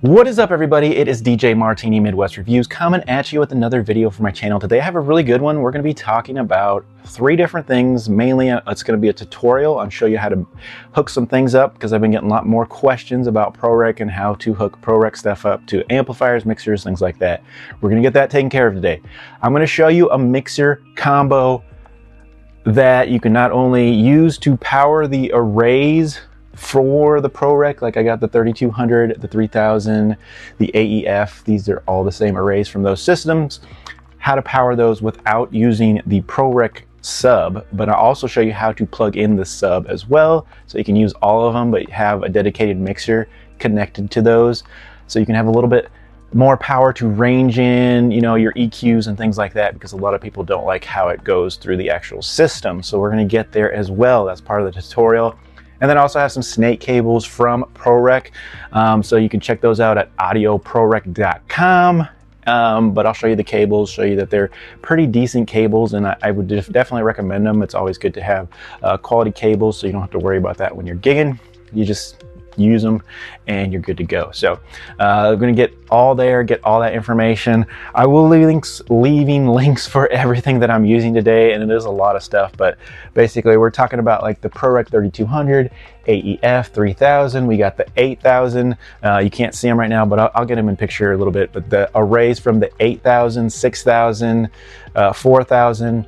What is up, everybody? It is DJ Martini Midwest Reviews coming at you with another video for my channel. Today I have a really good one. We're going to be talking about three different things. Mainly it's going to be a tutorial on show you how to hook some things up, because I've been getting a lot more questions about ProReck and how to hook ProReck stuff up to amplifiers, mixers, things like that. We're going to get that taken care of today. I'm going to show you a mixer combo that you can not only use to power the arrays for the ProReck, like I got the 3200, the 3000, the AEF. These are all the same arrays from those systems. How to power those without using the ProReck sub, but I'll also show you how to plug in the sub as well, so you can use all of them, but have a dedicated mixer connected to those, so you can have a little bit more power to range in, you know, your EQs and things like that, because a lot of people don't like how it goes through the actual system. So we're going to get there as well. That's part of the tutorial. And then I also have some snake cables from ProReck, so you can check those out at audioprorec.com. But I'll show you the cables, show you that they're pretty decent cables, and I would definitely recommend them. It's always good to have quality cables, so you don't have to worry about that when you're gigging. You just use them and you're good to go. So I'm going to get all there, get all that information. I will leaving links for everything that I'm using today, and it is a lot of stuff, but basically we're talking about like the ProReck 3200, AEF 3000, we got the 8000. You can't see them right now, but I'll get them in picture a little bit. But the arrays from the 8000, 6000, 4000,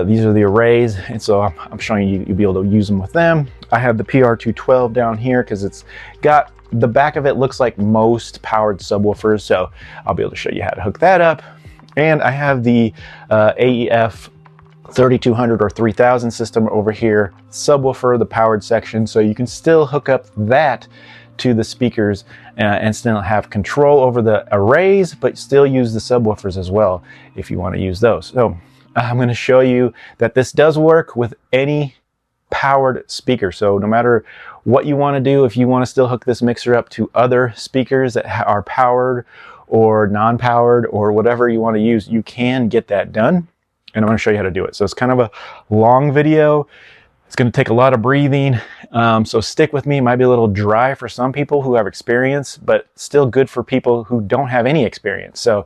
these are the arrays, and so I'm showing you, you'll be able to use them with them. I have the PR212 down here because it's got the back of it looks like most powered subwoofers, so I'll be able to show you how to hook that up. And I have the AEF 3200 or 3000 system over here, subwoofer, the powered section, so you can still hook up that to the speakers and still have control over the arrays, but still use the subwoofers as well if you want to use those. So I'm going to show you that this does work with any powered speaker. So no matter what you want to do, if you want to still hook this mixer up to other speakers that are powered or non-powered or whatever you want to use, you can get that done. And I'm going to show you how to do it. So it's kind of a long video. It's going to take a lot of breathing. So stick with me. It might be a little dry for some people who have experience, but still good for people who don't have any experience. So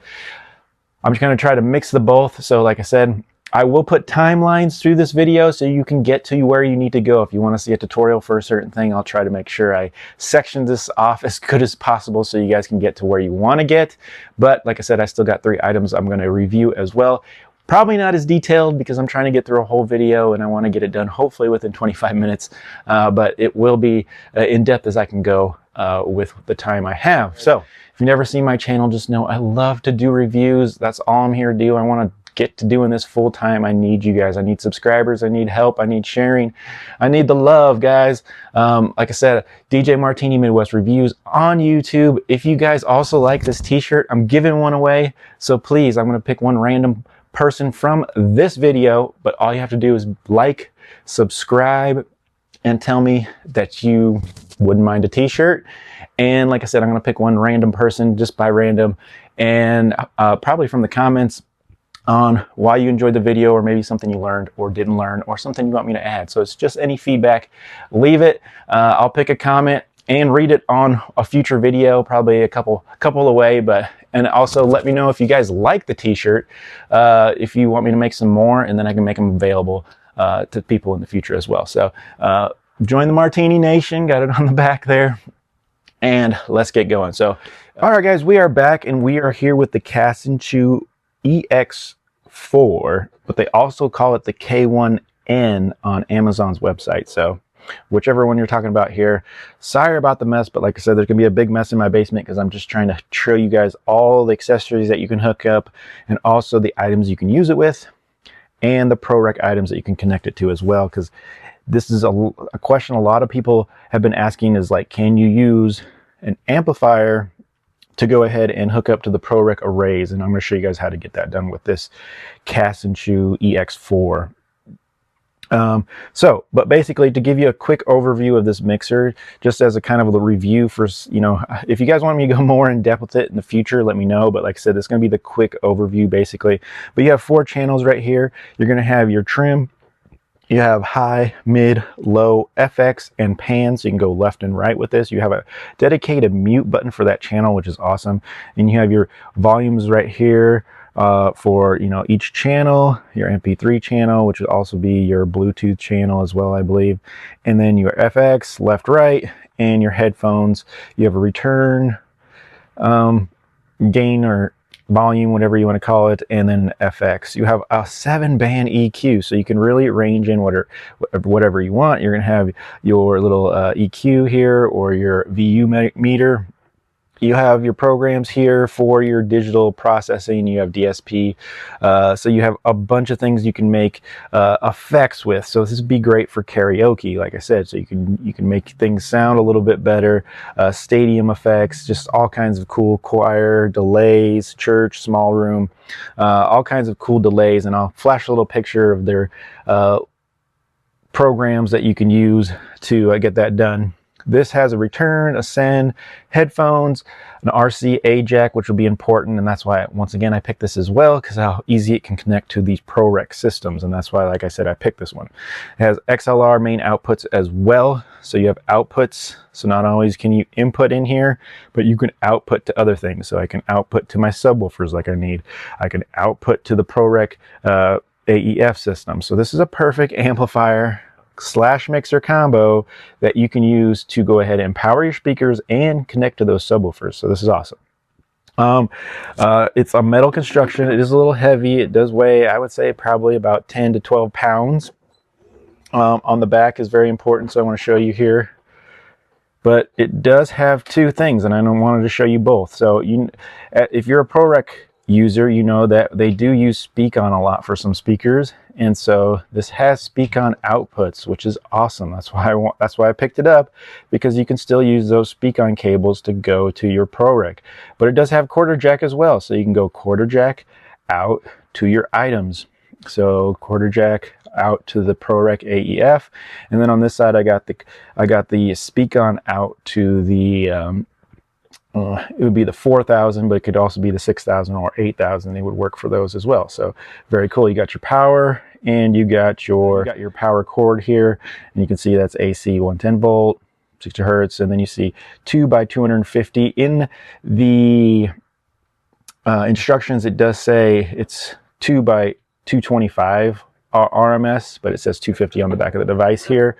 I'm just going to try to mix the both. So like I said, I will put timelines through this video so you can get to where you need to go. If you want to see a tutorial for a certain thing, I'll try to make sure I section this off as good as possible so you guys can get to where you want to get. But like I said, I still got 3 items I'm going to review as well. Probably not as detailed because I'm trying to get through a whole video and I want to get it done hopefully within 25 minutes. But it will be in depth as I can go with the time I have. So if you've never seen my channel, just know I love to do reviews. That's all I'm here to do. I want to get to doing this full time. I need you guys. I need subscribers. I need help. I need sharing. I need the love, guys. Like I said, DJ Martini Midwest Reviews on YouTube. If you guys also like this t-shirt, I'm giving one away. So please, I'm going to pick one random person from this video, but all you have to do is like, subscribe, and tell me that you wouldn't mind a t-shirt. And like I said, I'm going to pick one random person just by random, and probably from the comments on why you enjoyed the video, or maybe something you learned or didn't learn, or something you want me to add. So it's just any feedback, leave it. I'll pick a comment and read it on a future video, probably a couple away. And also let me know if you guys like the t-shirt, if you want me to make some more, and then I can make them available to people in the future as well. So join the Martini Nation, got it on the back there, and let's get going. So all right, guys, we are back, and we are here with the Kaschun EX4, but they also call it the K1N on Amazon's website. So whichever one you're talking about here, sorry about the mess, but like I said, there's gonna be a big mess in my basement because I'm just trying to show you guys all the accessories that you can hook up, and also the items you can use it with, and the ProReck items that you can connect it to as well, because this is a question a lot of people have been asking, is like, can you use an amplifier to go ahead and hook up to the ProReck arrays? And I'm going to show you guys how to get that done with this Kaschun EX4. But basically, to give you a quick overview of this mixer, just as a kind of a review for, you know, if you guys want me to go more in depth with it in the future, let me know. But like I said, it's going to be the quick overview basically. But you have 4 channels right here. You're going to have your trim, You have high, mid, low, FX, and pan, so you can go left and right with this. You have a dedicated mute button for that channel, which is awesome. And you have your volumes right here for, you know, each channel, your MP3 channel, which would also be your Bluetooth channel as well, I believe. And then your FX, left, right, and your headphones. You have a return, gain or volume, whatever you want to call it, and then FX. You have a 7-band EQ, so you can really range in whatever you want. You're going to have your little EQ here, or your VU meter. You have your programs here for your digital processing. You have DSP, so you have a bunch of things you can make effects with. So this would be great for karaoke, like I said. So you can make things sound a little bit better. Stadium effects, just all kinds of cool choir delays, church, small room, all kinds of cool delays. And I'll flash a little picture of their programs that you can use to get that done. This has a return, a send, headphones, an RCA jack, which will be important, and that's why, once again, I picked this as well, because how easy it can connect to these ProReck systems, and that's why, like I said, I picked this one. It has XLR main outputs as well, so you have outputs, so not always can you input in here, but you can output to other things. So I can output to my subwoofers like I need. I can output to the ProReck AEF system. So this is a perfect amplifier / mixer combo that you can use to go ahead and power your speakers and connect to those subwoofers. So this is awesome. It's a metal construction. It is a little heavy. It does weigh, I would say, probably about 10 to 12 pounds. On the back is very important, so I want to show you here. But it does have two things, and I wanted to show you both. So if you're a ProReck user, you know that they do use speak-on a lot for some speakers, and so this has speak-on outputs, which is awesome. That's why I picked it up, because you can still use those speak-on cables to go to your ProReck. But it does have quarter jack as well, so you can go quarter jack out to your items. So quarter jack out to the ProReck AEF, and then on this side I got the speak-on out to the it would be the 4000, but it could also be the 6000 or 8000. They would work for those as well. So very cool. You got your power, and you got your power cord here, and you can see that's AC 110 volt, 60 hertz, and then you see 2 by 250 in the instructions. It does say it's 2 by 225 RMS, but it says 250 on the back of the device here.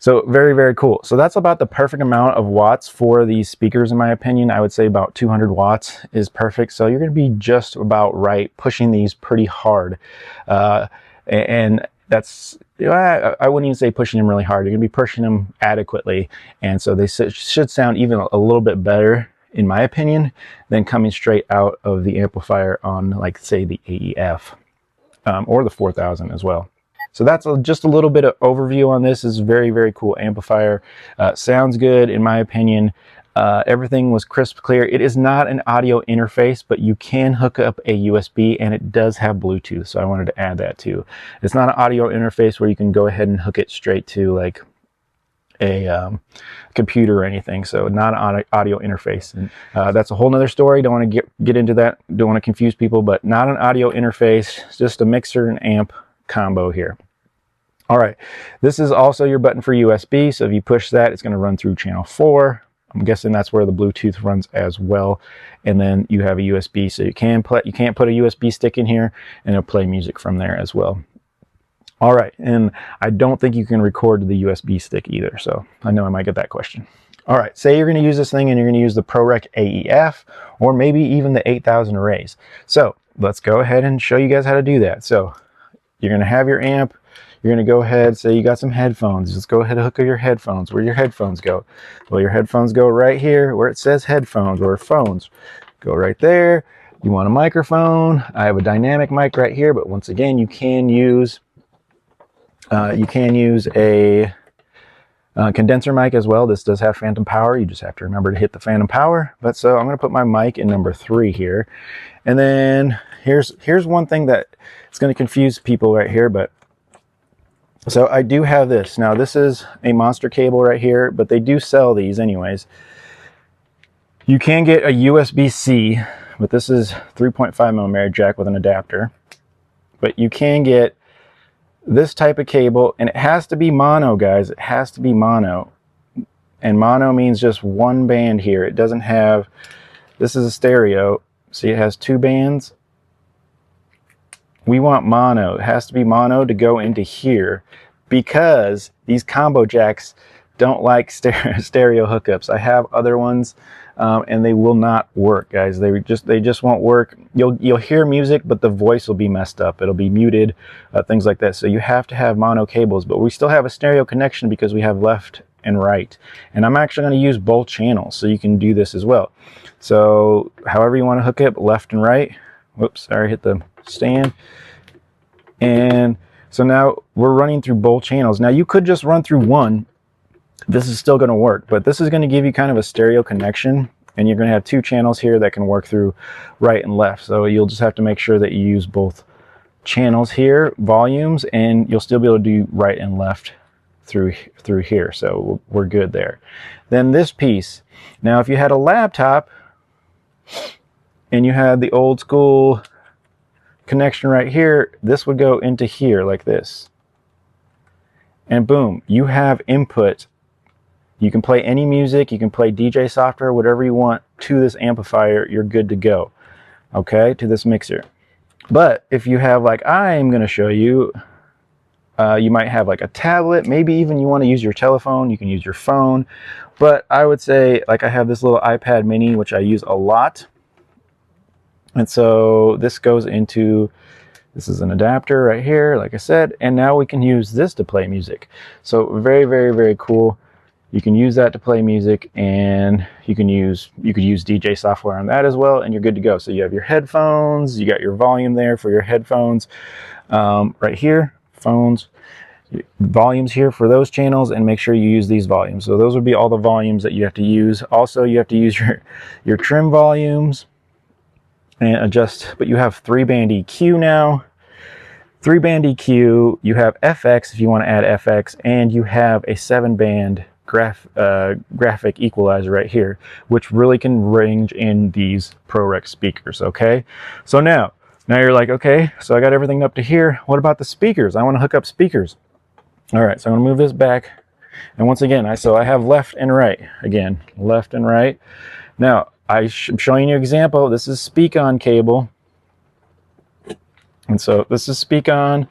So very, very cool. So that's about the perfect amount of watts for these speakers, in my opinion. I would say about 200 watts is perfect. So you're going to be just about right, pushing these pretty hard. And that's, I wouldn't even say pushing them really hard. You're going to be pushing them adequately. And so they should sound even a little bit better, in my opinion, than coming straight out of the amplifier on, like, say, the AEF or the 4000 as well. So that's just a little bit of overview on this. This is a very, very cool amplifier. Sounds good, in my opinion. Everything was crisp, clear. It is not an audio interface, but you can hook up a USB, and it does have Bluetooth, so I wanted to add that too. It's not an audio interface where you can go ahead and hook it straight to, like, a computer or anything, so not an audio interface. And that's a whole nother story. Don't want to get into that. Don't want to confuse people, but not an audio interface, it's just a mixer and amp combo here. All right, this is also your button for USB, so if you push that, it's going to run through channel 4. I'm guessing that's where the Bluetooth runs as well. And then you have a USB, so you can't put a USB stick in here, and it'll play music from there as well. All right, and I don't think you can record to the USB stick either, so I know I might get that question. All right, say you're going to use this thing and you're going to use the ProReck AEF, or maybe even the 8000 arrays. So let's go ahead and show you guys how to do that. So you're going to have your amp. You're going to go ahead, say you got some headphones. Just go ahead and hook up your headphones. Where your headphones go? Well, your headphones go right here where it says headphones or phones. Go right there. You want a microphone. I have a dynamic mic right here, but once again, you can use a condenser mic as well. This does have phantom power. You just have to remember to hit the phantom power. But so I'm going to put my mic in number 3 here. And then here's one thing that it's going to confuse people right here, but so I do have this. Now this is a monster cable right here, but they do sell these anyways. You can get a USB-C, but this is 3.5 millimeter jack with an adapter. But you can get this type of cable, and it has to be mono, guys. It has to be mono. And mono means just one band here. It doesn't have, this is a stereo. See, it has 2 bands. We want mono. It has to be mono to go into here, because these combo jacks don't like stereo hookups. I have other ones, and they will not work, guys. They just won't work. You'll hear music, but the voice will be messed up. It'll be muted, things like that. So you have to have mono cables, but we still have a stereo connection because we have left and right. And I'm actually going to use both channels, so you can do this as well. So however you want to hook it, left and right. Whoops, sorry, hit the stand. And so now we're running through both channels. Now you could just run through one. This is still going to work, but this is going to give you kind of a stereo connection, and you're going to have 2 channels here that can work through right and left. So you'll just have to make sure that you use both channels here, volumes, and you'll still be able to do right and left through here. So we're good there. Then this piece. Now if you had a laptop and you had the old school connection right here, this would go into here like this. And boom, you have input. You can play any music, you can play DJ software, whatever you want to this amplifier, you're good to go, okay, to this mixer. But if you have, like I'm going to show you, you might have like a tablet, maybe even you want to use your telephone, you can use your phone. But I would say, like I have this little iPad mini, which I use a lot. And so this goes into, this is an adapter right here, like I said, and now we can use this to play music. So very, very, very cool. You can use that to play music, and you could use DJ software on that as well, and you're good to go. So you have your headphones, you got your volume there for your headphones, right here, phones, volumes here for those channels, and make sure you use these volumes. So those would be all the volumes that you have to use. Also, you have to use your trim volumes and adjust, but you have 3-band EQ now. 3-band EQ, you have FX if you want to add FX, and you have a 7-band graphic equalizer right here, which really can range in these ProReck speakers, okay? So now you're like, okay, so I got everything up to here. What about the speakers? I want to hook up speakers. All right, so I'm going to move this back. And once again, so I have left and right. Again, left and right. Now, I'm showing you an example. This is speak-on cable. And so this is speak-on,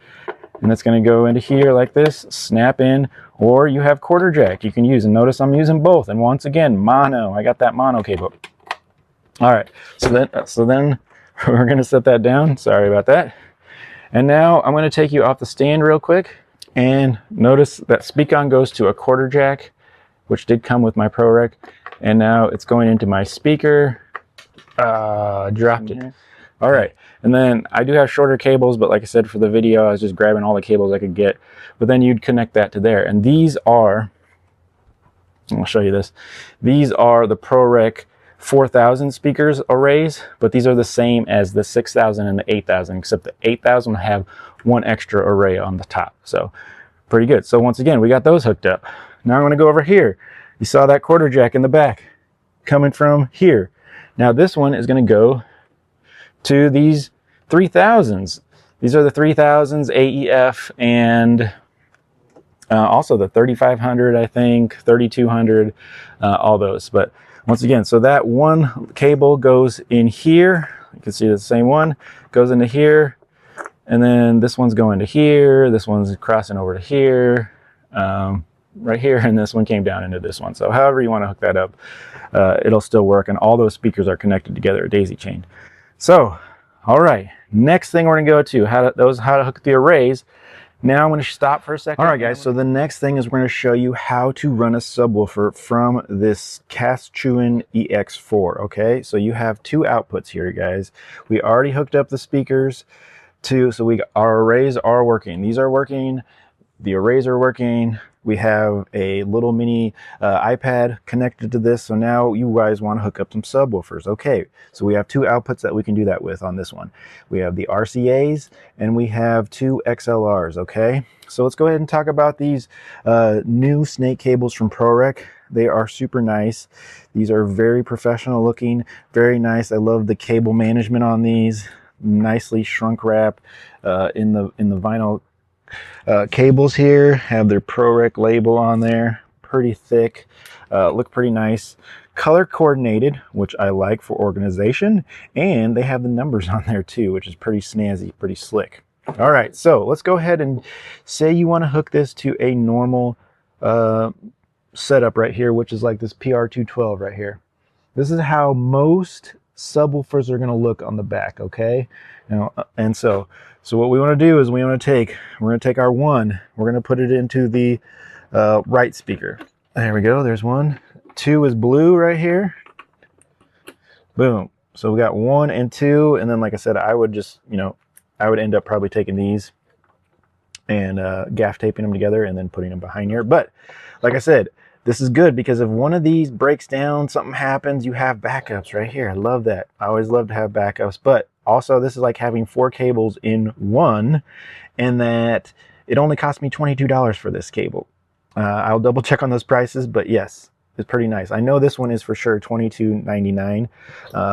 and it's going to go into here like this, snap in, or you have quarter jack you can use. And notice I'm using both. And once again, mono. I got that mono cable. All right, so then we're going to set that down. Sorry about that. And now I'm going to take you off the stand real quick, and notice that speak-on goes to a quarter jack, which did come with my ProReck, and now it's going into my speaker. Dropped it. All right, and then I do have shorter cables, but like I said, for the video, I was just grabbing all the cables I could get. But then you'd connect that to there, and these are, I'll show you this. These are the ProReck 4000 speakers arrays, but these are the same as the 6000 and the 8000, except the 8000 will have one extra array on the top. So pretty good. So once again, we got those hooked up. Now I'm going to go over here. You saw that quarter jack in the back coming from here. Now this one is going to go to these 3000s. These are the 3000s, AEF, and also the 3500, I think, 3200, all those. But once again, so that one cable goes in here. You can see the same one goes into here, and then this one's going to here. This one's crossing over to here, right here, and this one came down into this one. So however you want to hook that up, it'll still work, and all those speakers are connected together, daisy chained. So, all right, next thing we're going to go to, how to hook the arrays. Now I'm going to stop for a second. All right, guys, so the next thing is we're going to show you how to run a subwoofer from this Kaschun EX4, okay? So you have 2 outputs here, guys. We already hooked up the speakers so our arrays are working. These are working. The arrays are working. We have a little mini iPad connected to this. So now you guys want to hook up some subwoofers. Okay, so we have 2 outputs that we can do that with on this one. We have the RCAs and we have 2 XLRs, okay? So let's go ahead and talk about these new snake cables from ProReck. They are super nice. These are very professional looking, very nice. I love the cable management on these. Nicely shrunk wrap in the vinyl Cables here have their ProReck label on there, pretty thick, look pretty nice. Color coordinated, which I like for organization, and they have the numbers on there too, which is pretty snazzy, pretty slick. All right, so let's go ahead and say you want to hook this to a normal setup right here, which is like this PR212 right here. This is how most subwoofers are going to look on the back, okay? Now, and so what we want to do is we're going to take our one, we're going to put it into the right speaker. There we go, there's one. Two is blue right here. Boom. So we got 1 and 2, and then like I said, I would just, I would end up probably taking these and gaff taping them together and then putting them behind here. But like I said, this is good because if one of these breaks down, something happens, you have backups right here. I love that. I always love to have backups, but also this is like having 4 cables in one, and that it only cost me $22 for this cable. I'll double check on those prices, but yes, it's pretty nice. I know this one is for sure $22.99,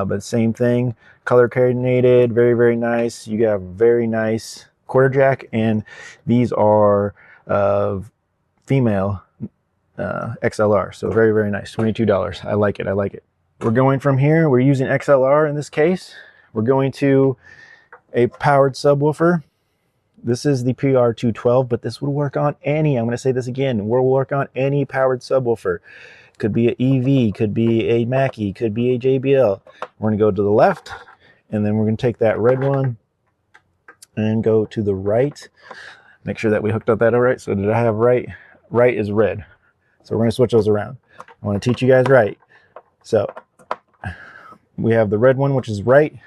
but same thing, color coordinated, very, very nice. You got very nice quarter jack, and these are female XLR, so very, very nice. $22. I like it. I like it. We're going from here, we're using XLR in this case. We're going to a powered subwoofer. This is the PR212, but this would work on any, I'm going to say this again, will work on any powered subwoofer. Could be an EV, could be a Mackie, could be a JBL. We're going to go to the left, and then we're going to take that red one and go to the right. Make sure that we hooked up that all right. So did I have right? Right is red. So we're going to switch those around. I want to teach you guys right. So we have the red one, which is right.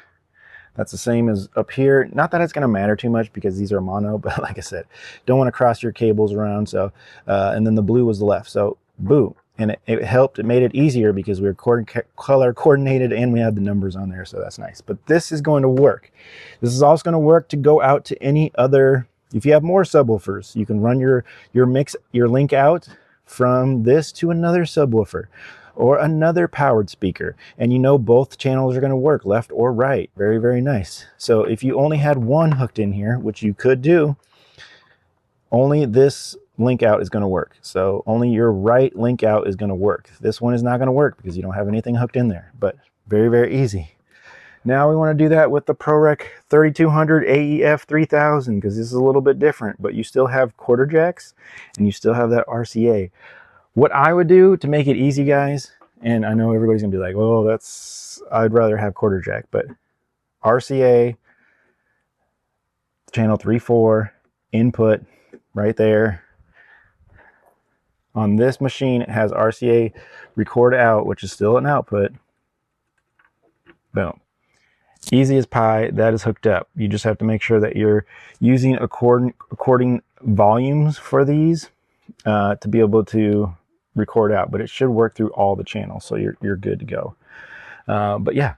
That's the same as up here. Not that it's going to matter too much because these are mono, but like I said, don't want to cross your cables around. So, and then the blue was the left. So boom. And it helped. It made it easier because we were color coordinated and we had the numbers on there. So that's nice. But this is going to work. This is also going to work to go out to any other. If you have more subwoofers, you can run your link out from this to another subwoofer or another powered speaker, and both channels are going to work, left or right. Very, very nice. So if you only had one hooked in here, which you could do, only this link out is going to work. So only your right link out is going to work. This one is not going to work because you don't have anything hooked in there, but very, very easy. Now we want to do that with the ProReck 3200 AEF 3000 because this is a little bit different, but you still have quarter jacks and you still have that RCA. What I would do to make it easy, guys, and I know everybody's gonna be like, well, I'd rather have quarter jack, but RCA, channel 3-4, input right there. On this machine, it has RCA record out, which is still an output. Boom. Easy as pie, that is hooked up. You just have to make sure that you're using according volumes for these to be able to record out, but it should work through all the channels, so you're good to go. But yeah,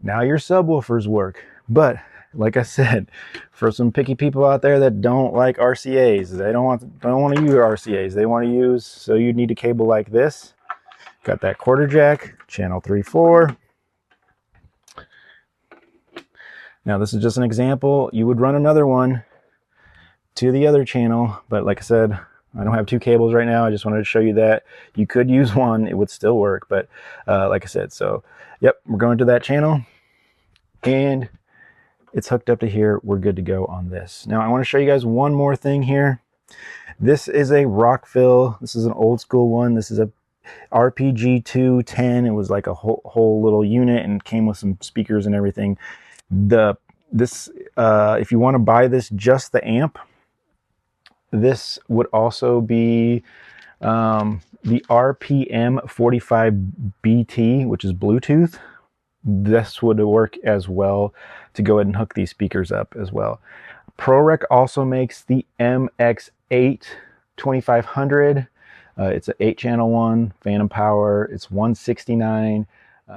now your subwoofers work. But like I said, for some picky people out there that don't like RCAs, they don't want to use RCAs, they want to use, so you need a cable like this. Got that quarter jack, channel 3-4. Now this is just an example. You would run another one to the other channel, but like I said, I don't have 2 cables right now. I just wanted to show you that you could use one, it would still work, but like I said, so yep, we're going to that channel and it's hooked up to here. We're good to go on this. Now I want to show you guys one more thing here. This is a Rockville. This is an old school one. This is a RPG 210. It was like a whole little unit and came with some speakers and everything. If you want to buy this, just the amp, this would also be the RPM 45BT, which is Bluetooth. This would work as well to go ahead and hook these speakers up as well. ProReck also makes the MX8 2500. It's an 8-channel one, phantom power. It's $169.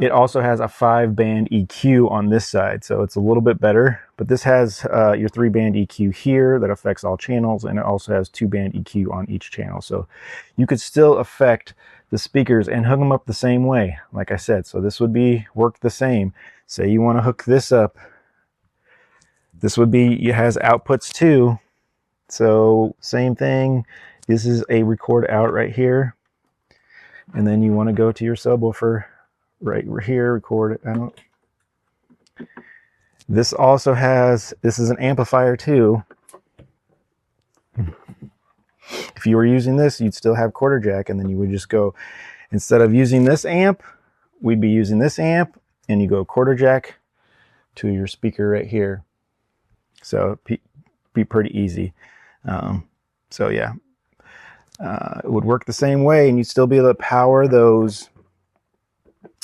It also has a 5-band EQ on this side, so it's a little bit better. But this has your 3-band EQ here that affects all channels, and it also has 2-band EQ on each channel. So you could still affect the speakers and hook them up the same way, like I said. So this would work the same. Say you want to hook this up. This would be, it has outputs too. So same thing. This is a record out right here. And then you want to go to your subwoofer right here, record it out. This also has, this is an amplifier too. If you were using this, you'd still have quarter jack, and then you would just go, instead of using this amp, we'd be using this amp, and you go quarter jack to your speaker right here. So it'd be pretty easy. So yeah, it would work the same way, and you'd still be able to power those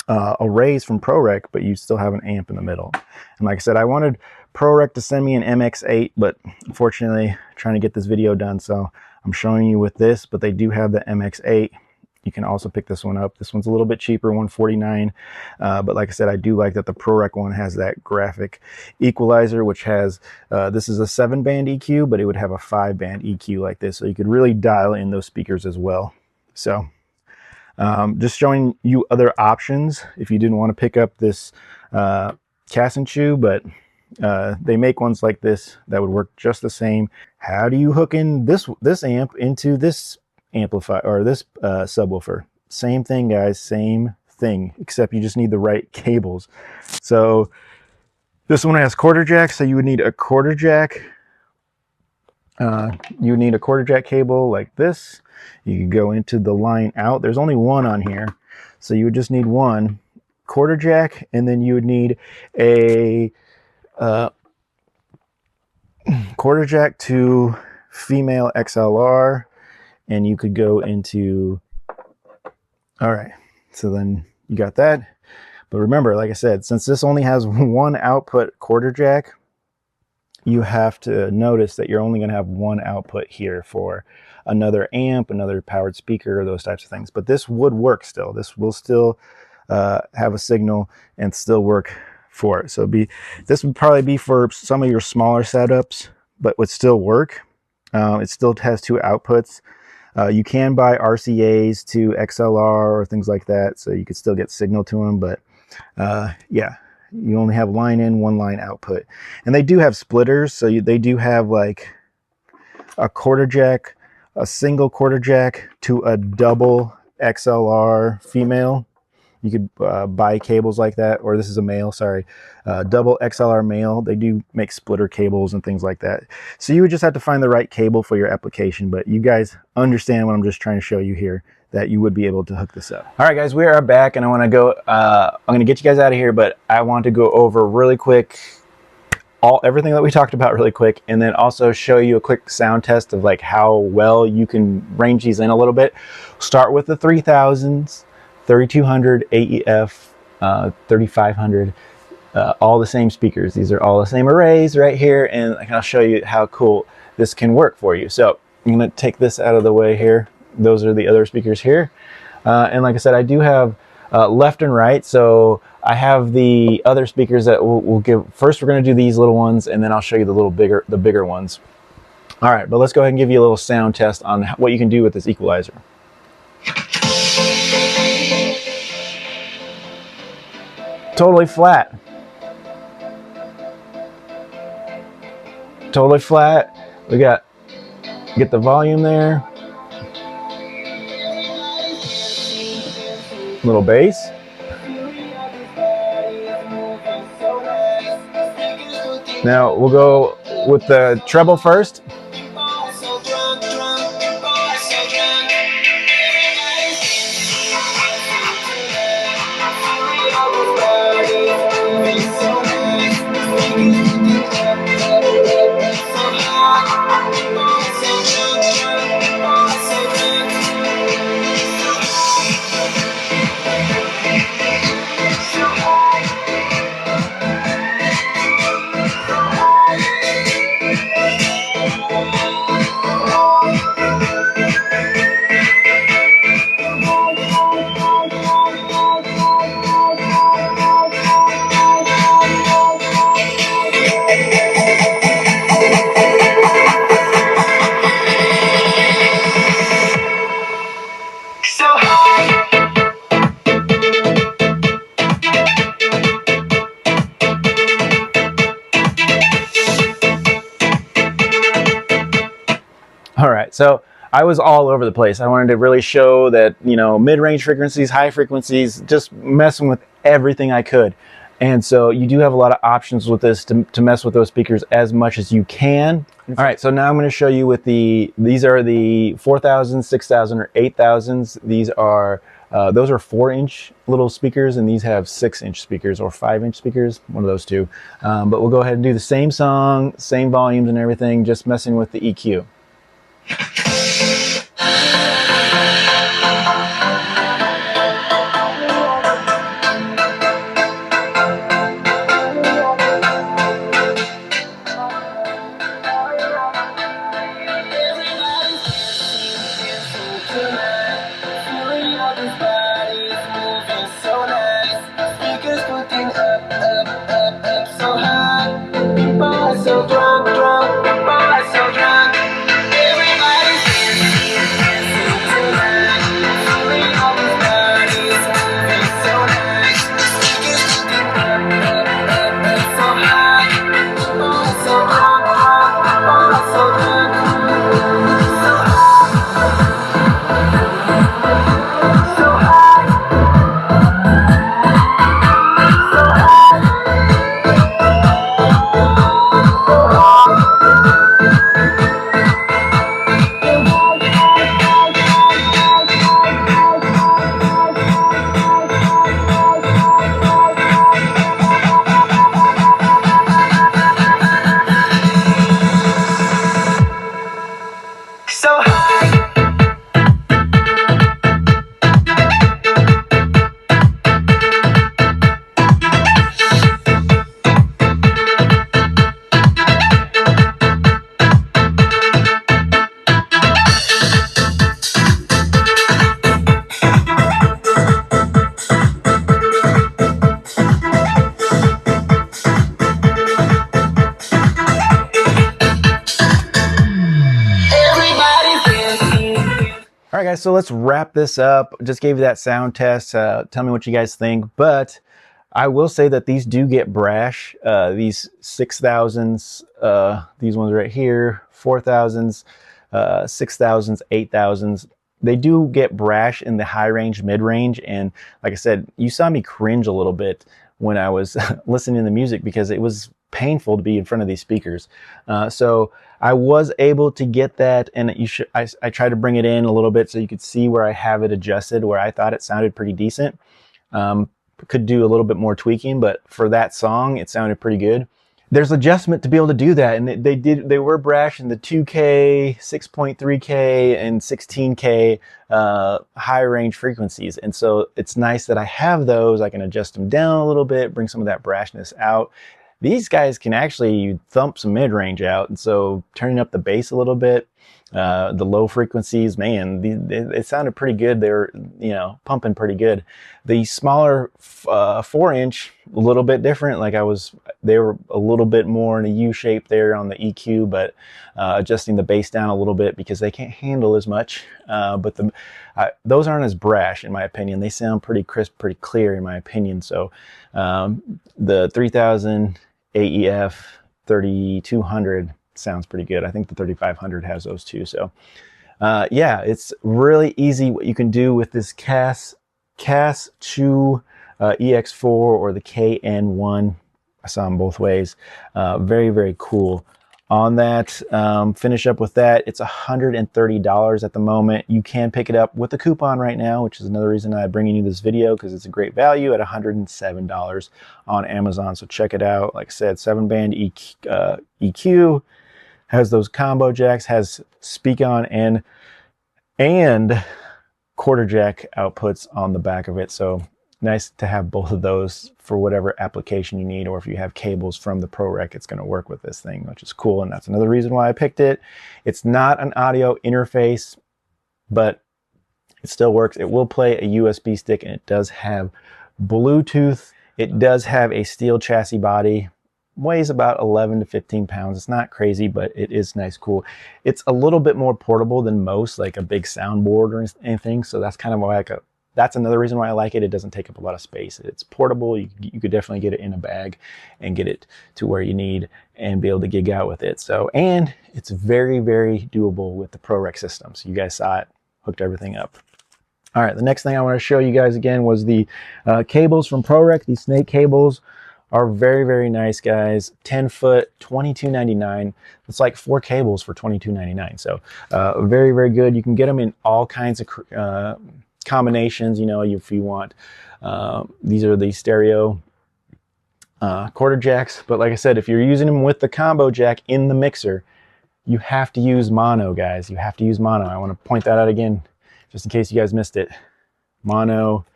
arrays from ProReck, but you still have an amp in the middle. And like I said, I wanted ProReck to send me an MX8, but unfortunately, trying to get this video done, so I'm showing you with this. But they do have the MX8. You can also pick this one up. This one's a little bit cheaper, $149. But like I said, I do like that the ProReck one has that graphic equalizer, which has, this is a 7-band EQ, but it would have a 5-band EQ like this. So you could really dial in those speakers as well. So just showing you other options if you didn't want to pick up this Kaschun, but they make ones like this that would work just the same. How do you hook in this amp into this amplifier or this subwoofer? Same thing, guys, same thing, except you just need the right cables. So this one has quarter jack, so you would need a quarter jack. You would need a quarter jack cable like this. You could go into the line out. There's only one on here, so you would just need one quarter jack, and then you would need a quarter jack to female XLR, and you could go into, all right, so then you got that. But remember, like I said, since this only has one output quarter jack, you have to notice that you're only going to have one output here for another amp, another powered speaker, those types of things. But this would work still. This will still have a signal and still work for it. So this would probably be for some of your smaller setups, but would still work. It still has two outputs. You can buy RCAs to XLR or things like that, so you could still get signal to them. But yeah, you only have line in, one line output. And they do have splitters, so they do have like a quarter jack, a single quarter jack to a double XLR female. You could buy cables like that, or this is a male, sorry, double XLR male. They do make splitter cables and things like that. So you would just have to find the right cable for your application, but you guys understand what I'm just trying to show you here, that you would be able to hook this up. All right, guys, we are back, and I want to go, I'm going to get you guys out of here, but I want to go over really quick everything that we talked about really quick, and then also show you a quick sound test of like how well you can range these in a little bit. Start with the 3000s, 3200, AEF, 3500, all the same speakers. These are all the same arrays right here, and I'll show you how cool this can work for you. So I'm going to take this out of the way here. Those are the other speakers here. And like I said, I do have left and right. So I have the other speakers that we'll give. First, we're going to do these little ones, and then I'll show you the bigger ones. All right, but let's go ahead and give you a little sound test on what you can do with this equalizer. Totally flat. Totally flat. We get the volume there. Little bass. Now we'll go with the treble first. right, so I was all over the place. I wanted to really show that, you know, mid-range frequencies, high frequencies, just messing with everything I could. And so you do have a lot of options with this to mess with those speakers as much as you can. All right, so now I'm going to show you with these are the 4,000, 6,000, or 8,000s. These are, those are 4-inch little speakers, and these have 6-inch speakers or 5-inch speakers, one of those two. But we'll go ahead and do the same song, same volumes and everything, just messing with the EQ. All right, guys, so let's wrap this up. Just gave you that sound test. Tell me what you guys think. But I will say that these do get brash. These 6,000s, these ones right here, 4,000s, 6,000s, 8,000s. They do get brash in the high range, mid range. And like I said, you saw me cringe a little bit when I was listening to the music because it was painful to be in front of these speakers. So I was able to get that, and I tried to bring it in a little bit so you could see where I have it adjusted, where I thought it sounded pretty decent. Could do a little bit more tweaking, but for that song, it sounded pretty good. There's adjustment to be able to do that, and they were brash in the 2K, 6.3K, and 16K high range frequencies, and so it's nice that I have those. I can adjust them down a little bit, bring some of that brashness out. These guys can actually thump some mid-range out, and so turning up the bass a little bit, the low frequencies, man, it sounded pretty good. They were, you know, pumping pretty good. The smaller 4-inch, a little bit different. They were a little bit more in a U shape there on the EQ, but adjusting the bass down a little bit because they can't handle as much. But those aren't as brash, in my opinion. They sound pretty crisp, pretty clear, in my opinion. So the 3000 AEF 3200 sounds pretty good. I think the 3500 has those too. So yeah, it's really easy what you can do with this Kaschun EX4 or the KN1. I saw them both ways. Very, very cool. On that, finish up with that. It's $130 at the moment. You can pick it up with a coupon right now, which is another reason I'm bringing you this video, because it's a great value at $107 on Amazon. So check it out. Like I said, 7-band EQ, has those combo jacks, has speak-on and quarter jack outputs on the back of it. So nice to have both of those for whatever application you need, or if you have cables from the ProReck, it's going to work with this thing, which is cool. And that's another reason why I picked it. It's not an audio interface, but it still works. It will play a USB stick, and it does have Bluetooth. It does have a steel chassis body. Weighs about 11 to 15 pounds. It's not crazy, but it is nice, cool. It's a little bit more portable than most, like a big soundboard or anything. So that's kind of why that's another reason why I like it. It doesn't take up a lot of space. It's portable. You could definitely get it in a bag and get it to where you need and be able to gig out with it. So, and it's very, very doable with the ProReck systems. You guys saw it, hooked everything up. All right, the next thing I want to show you guys again was the cables from ProReck. These snake cables are very, very nice, guys. 10 foot, $22.99. It's like 4 cables for $22.99. So very, very good. You can get them in all kinds of combinations. You know, if you want, these are the stereo quarter jacks. But like I said, if you're using them with the combo jack in the mixer, you have to use mono, guys. You have to use mono. I want to point that out again, just in case you guys missed it. Mono,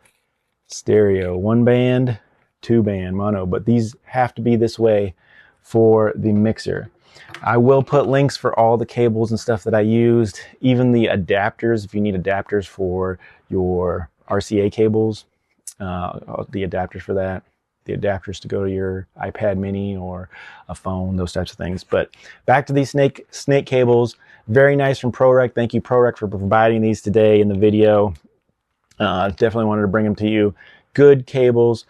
stereo, 1 band, 2 band, mono, but these have to be this way for the mixer. I will put links for all the cables and stuff that I used, even the adapters, if you need adapters for your RCA cables, the adapters for that, the adapters to go to your iPad mini or a phone, those types of things. But back to these snake cables, very nice from ProReck. Thank you, ProReck, for providing these today in the video. Definitely wanted to bring them to you. Good cables.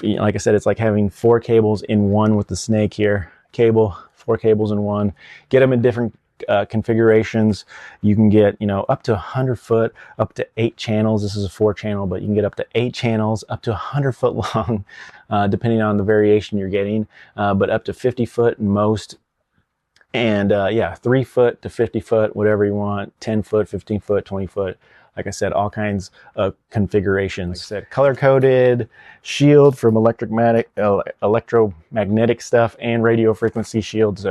Like I said, it's like having 4 cables in one with the snake here. 4 cables in one. Get them in different configurations. You can get, you know, up to 100 foot, up to 8 channels. This is a 4 channel, but you can get up to 8 channels, up to 100 foot long, depending on the variation you're getting, but up to 50 foot in most. And yeah, 3 foot to 50 foot, whatever you want, 10 foot, 15 foot, 20 foot. Like I said, all kinds of configurations. Like I said, color-coded, shield from electromagnetic stuff, and radio frequency shield.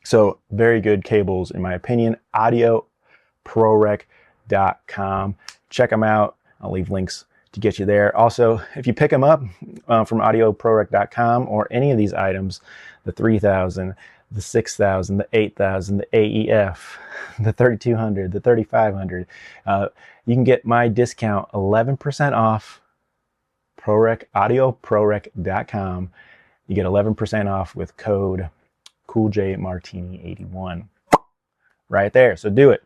So very good cables, in my opinion. AudioProReck.com. Check them out. I'll leave links to get you there. Also, if you pick them up from AudioProReck.com or any of these items, the 3000, the 6000, the 8000, the AEF, the 3200, the 3500, you can get my discount 11% off. AudioProReck.com. You get 11% off with code CoolJMartini81 right there. So do it.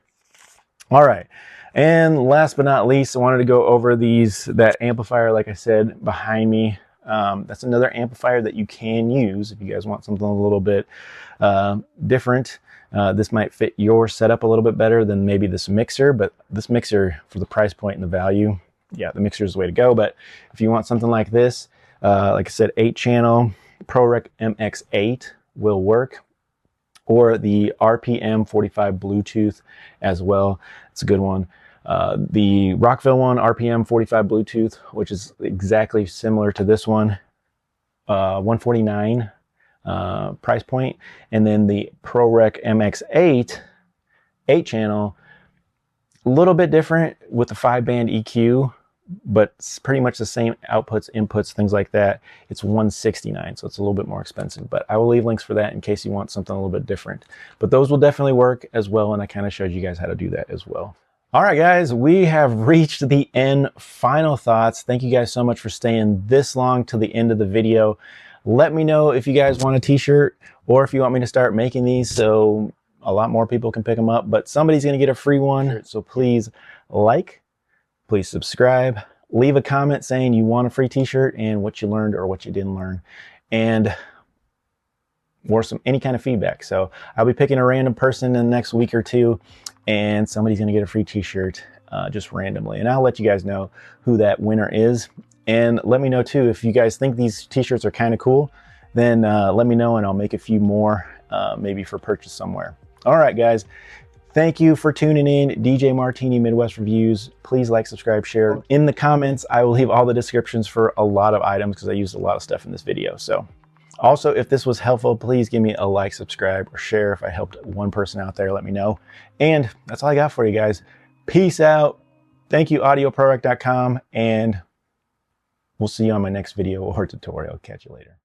All right. And last but not least, I wanted to go over that amplifier, like I said, behind me. That's another amplifier that you can use if you guys want something a little bit different. This might fit your setup a little bit better than maybe this mixer, but this mixer, for the price point and the value, yeah, the mixer is the way to go. But if you want something like this, like I said, 8 channel, ProReck MX8 will work, or the RPM 45 Bluetooth as well. It's a good one. The Rockville one, RPM 45 Bluetooth, which is exactly similar to this one, $149 price point. And then the ProReck MX8 8 channel, a little bit different with the 5-band EQ, but it's pretty much the same outputs, inputs, things like that. It's $169, so it's a little bit more expensive, but I will leave links for that in case you want something a little bit different. But those will definitely work as well, and I kind of showed you guys how to do that as well. All right, guys, we have reached the end. Final thoughts. Thank you guys so much for staying this long to the end of the video. Let me know if you guys want a t-shirt or if you want me to start making these so a lot more people can pick them up, but somebody's going to get a free one. So please like, please subscribe, leave a comment saying you want a free t-shirt and what you learned or what you didn't learn, and or any kind of feedback. So I'll be picking a random person in the next week or two, and somebody's going to get a free t-shirt just randomly. And I'll let you guys know who that winner is. And let me know too, if you guys think these t-shirts are kind of cool, then let me know and I'll make a few more maybe for purchase somewhere. All right, guys. Thank you for tuning in. DJ Martini Midwest Reviews. Please like, subscribe, share. In the comments, I will leave all the descriptions for a lot of items because I used a lot of stuff in this video. So also, if this was helpful, please give me a like, subscribe, or share. If I helped one person out there, let me know. And that's all I got for you guys. Peace out. Thank you, AudioProReck.com, and we'll see you on my next video or tutorial. Catch you later.